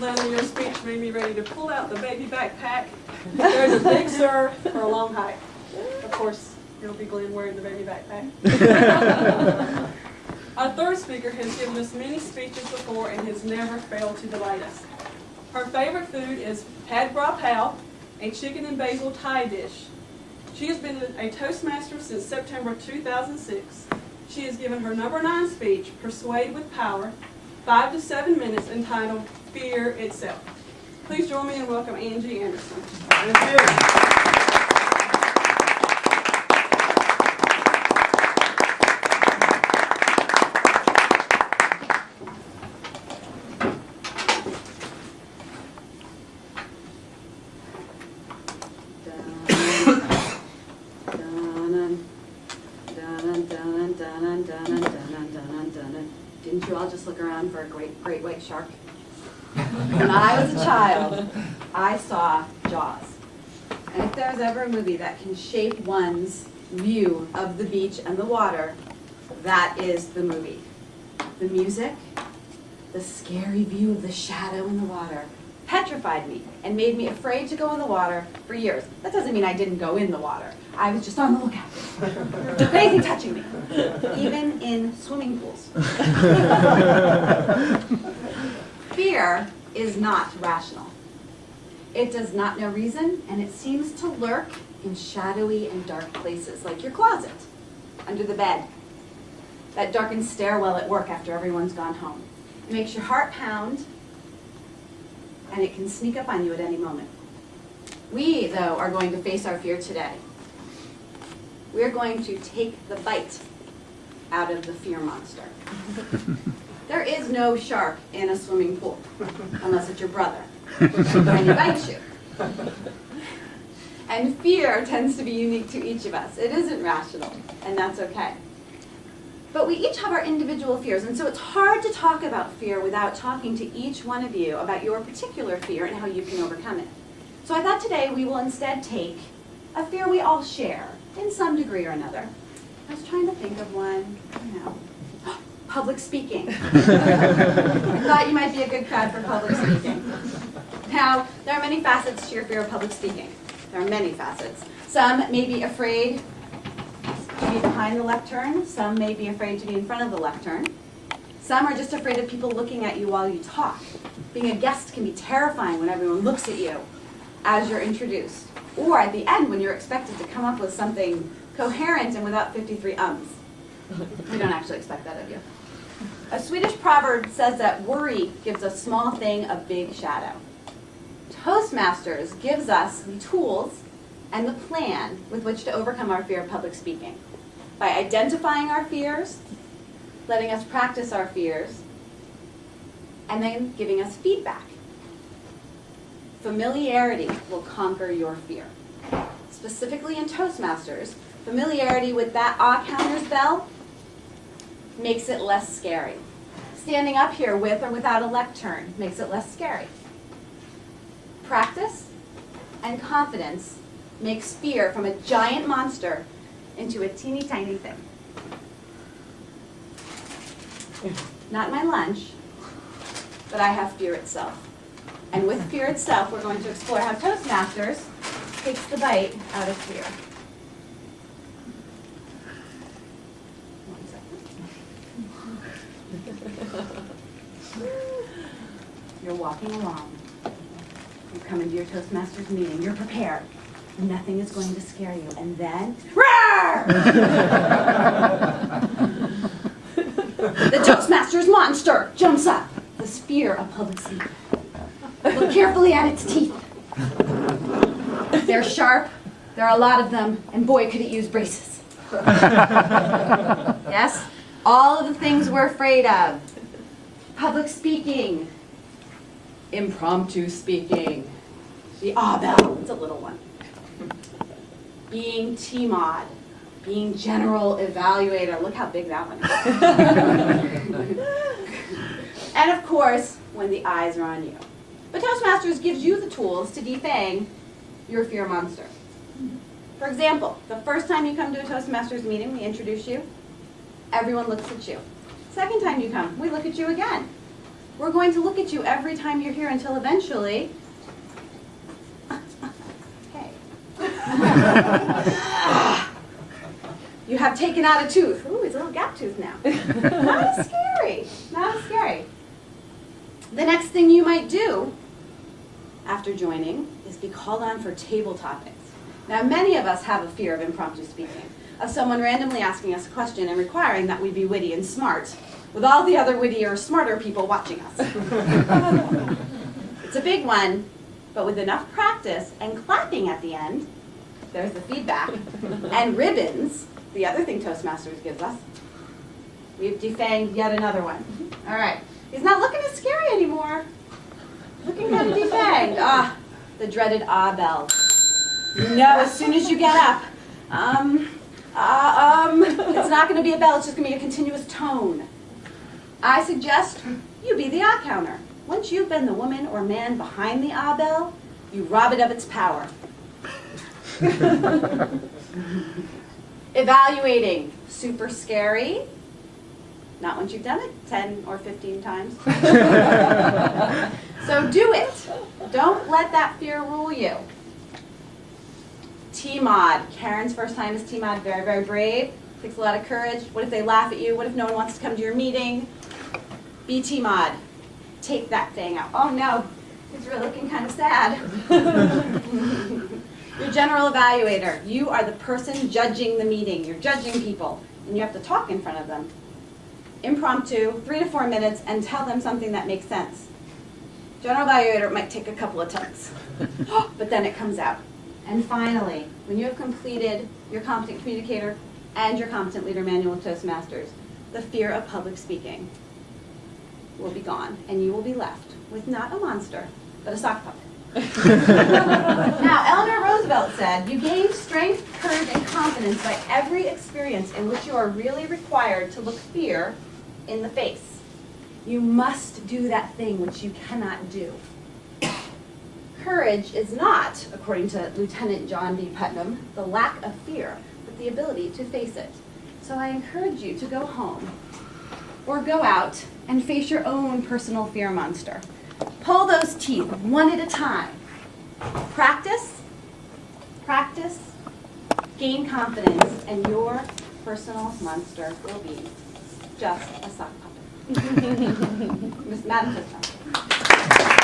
Lynn, your speech made me ready to pull out the baby backpack, go to Big Sur for a long hike. Of course, you'll be Glenn wearing the baby backpack. Our third speaker has given us many speeches before and has never failed to delight us. Her favorite food is pad gras pao, a chicken and basil Thai dish. She has been a Toastmaster since September 2006. She has given her number 9 speech, Persuade with Power, 5 to 7 minutes, entitled Fear Itself. Please join me in welcome Angie Anderson. Thank you. Didn't you all just look around for a great white shark? When I was a child, I saw Jaws. And if there's ever a movie that can shape one's view of the beach and the water, that is the movie. The music, the scary view of the shadow in the water, petrified me and made me afraid to go in the water for years. That doesn't mean I didn't go in the water. I was just on the lookout. Anything touching me, even in swimming pools. Fear is not rational. It does not know reason, and it seems to lurk in shadowy and dark places, like your closet, under the bed, that darkened stairwell at work after everyone's gone home. It makes your heart pound, and it can sneak up on you at any moment. We, though, are going to face our fear today. We're going to take the bite out of the fear monster. There is no shark in a swimming pool, unless it's your brother, and he bites you. And fear tends to be unique to each of us. It isn't rational, and that's okay. But we each have our individual fears, and so it's hard to talk about fear without talking to each one of you about your particular fear and how you can overcome it. So I thought today we will instead take a fear we all share, in some degree or another. I was trying to think of one, public speaking. I thought you might be a good crowd for public speaking. Now, there are many facets to your fear of public speaking. There are many facets. Some may be afraid to be behind the lectern. Some may be afraid to be in front of the lectern. Some are just afraid of people looking at you while you talk. Being a guest can be terrifying when everyone looks at you as you're introduced. Or at the end when you're expected to come up with something coherent and without 53 ums. We don't actually expect that of you. A Swedish proverb says that worry gives a small thing a big shadow. Toastmasters gives us the tools and the plan with which to overcome our fear of public speaking. By identifying our fears, letting us practice our fears, and then giving us feedback. Familiarity will conquer your fear. Specifically in Toastmasters, familiarity with that counter's bell makes it less scary. Standing up here with or without a lectern makes it less scary. Practice and confidence makes fear from a giant monster into a teeny tiny thing. Not my lunch, but I have fear itself. And with fear itself, we're going to explore how Toastmasters takes the bite out of fear. One second. You're walking along. You come into your Toastmasters meeting. You're prepared. Nothing is going to scare you. And then, roar! The Toastmasters monster jumps up. The fear of public speaking. Look carefully at its teeth. They're sharp, there are a lot of them, and boy could it use braces. Yes? All of the things we're afraid of. Public speaking. Impromptu speaking. The bell, it's a little one. Being T-Mod. Being general evaluator. Look how big that one is. And of course, when the eyes are on you. But Toastmasters gives you the tools to defang your fear monster. For example, the first time you come to a Toastmasters meeting, we introduce you. Everyone looks at you. Second time you come, we look at you again. We're going to look at you every time you're here until eventually, hey, you have taken out a tooth. Ooh, it's a little gap tooth now. Not as scary, not as scary. The next thing you might do after joining is be called on for table topics. Now, many of us have a fear of impromptu speaking, of someone randomly asking us a question and requiring that we be witty and smart, with all the other wittier, smarter people watching us. It's a big one, but with enough practice and clapping at the end, there's the feedback, and ribbons, the other thing Toastmasters gives us, we've defanged yet another one. All right, he's not looking as scary anymore. Looking kind of defanged. Ah, the dreaded ah bell. You know, as soon as you get up, it's not going to be a bell, it's just going to be a continuous tone. I suggest you be the ah counter. Once you've been the woman or man behind the ah bell, you rob it of its power. Evaluating, super scary. Not once you've done it 10 or 15 times. So do it. Don't let that fear rule you. T-Mod. Karen's first time as T-Mod, very, very brave. Takes a lot of courage. What if they laugh at you? What if no one wants to come to your meeting? Be T-Mod. Take that thing out. Oh no, it's really looking kind of sad. Your general evaluator. You are the person judging the meeting. You're judging people, and you have to talk in front of them. Impromptu, 3 to 4 minutes, and tell them something that makes sense. General evaluator might take a couple of tugs, but then it comes out. And finally, when you have completed your competent communicator and your competent leader manual of Toastmasters, the fear of public speaking will be gone, and you will be left with not a monster, but a sock puppet. Now, Eleanor Roosevelt said, "You gain strength, courage, and confidence by every experience in which you are really required to look fear in the face. You must do that thing which you cannot do." Courage is not, according to Lieutenant John B. Putnam, the lack of fear, but the ability to face it. So I encourage you to go home or go out and face your own personal fear monster. Pull those teeth one at a time. Practice, practice, gain confidence, and your personal monster will be just a sock puppet. Miss Madam Toastmaster.